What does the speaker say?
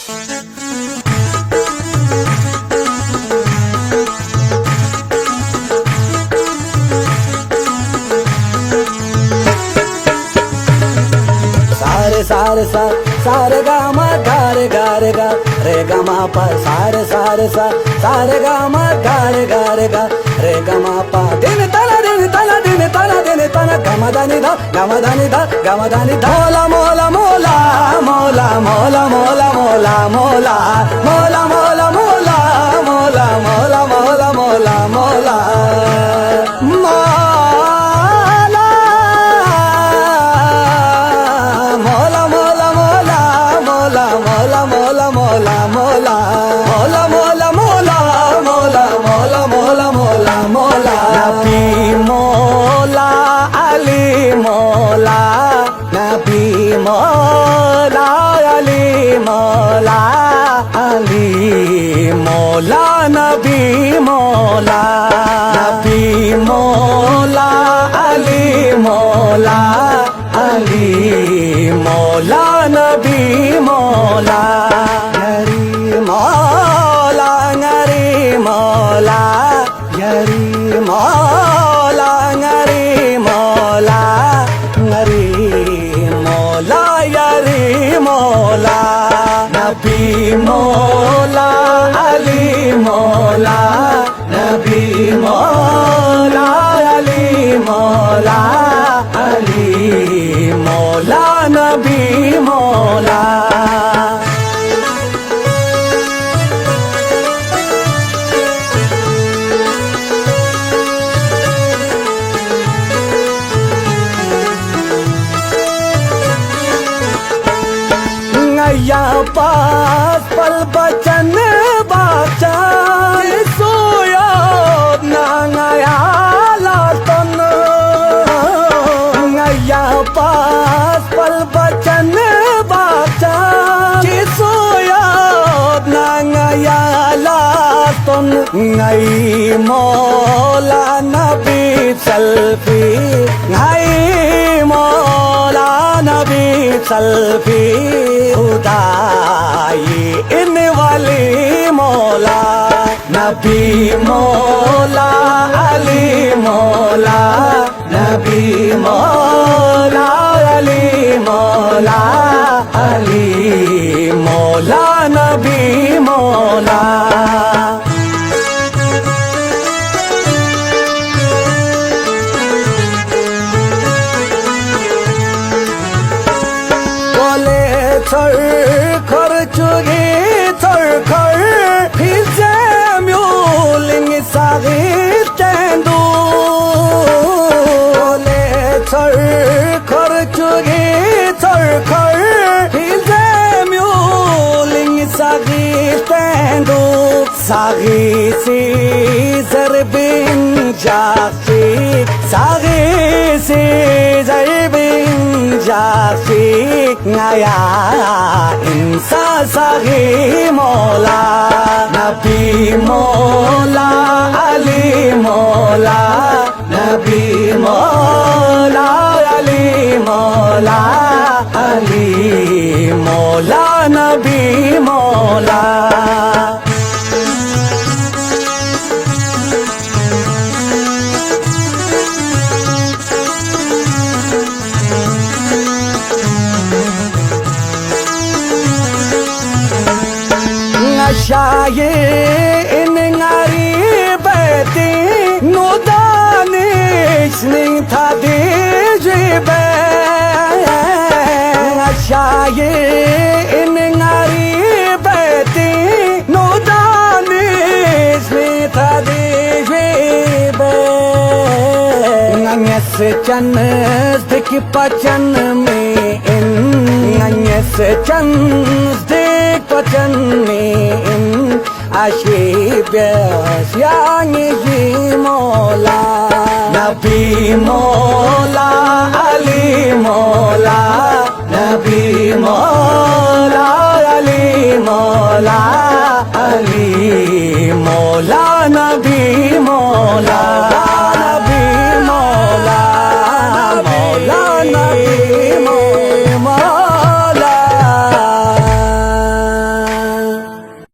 सारे सा सारे गा मा गा रे गा रे गा रे गा मा पा सारे सारे सा सारे गा मा गा रे गा रे गा रे गा मा पा दिन तला दिन तला दिन तला दिन तला गमा दानी दा गमा दानी दा गमा दानी दा मोला मोला मोला मोला मोला मोला मोला मोला मोला मोला मोला मोला मोला मोला मोला मोला Nabi Mola Ali Mola Nabi Mola Ali Mola Ali Mola Nabi Mola Nabi Mola Ali Mola Ali Mola Nabi Mola Ngari Mola Ngari Mola Ngari Mola Ngari Mola Ngari Mola Yari Mola Nabi Mola Ali Mola Nabi Mola Ali Mola Ali Mola Nabi Mola या पास पल बचन बाचा सोया नांगया लातन या पास पल बचन बाचा सोया नांगया लातन ngài मोला नबी सल्फी ngài मोला नबी सल्फी खुदाई इन वाली मौला नबी मौला अली मौला नबी मौला अली मौला अली मौला नबी मौला 철컬 쪽이 철컬 비세 묘링이 싸기 땐도 원래 철컬 쪽이 철컬 비세 묘링이 싸기 땐도 싸기 시저빈 자식 싸기 시저빈 자식 ngaya insa sahi mola nabi mola ali mola nabi mola ali mola ali mola nabi mola Şaye in garibeti nudaniş ning tadicibe Şaye in garibeti nudaniş ning tadicibe Nganyes chanızdık paçan me in Nganyes chanızdık paçan me in Aşibes yani mola Nabi mola Ali mola Nabi mola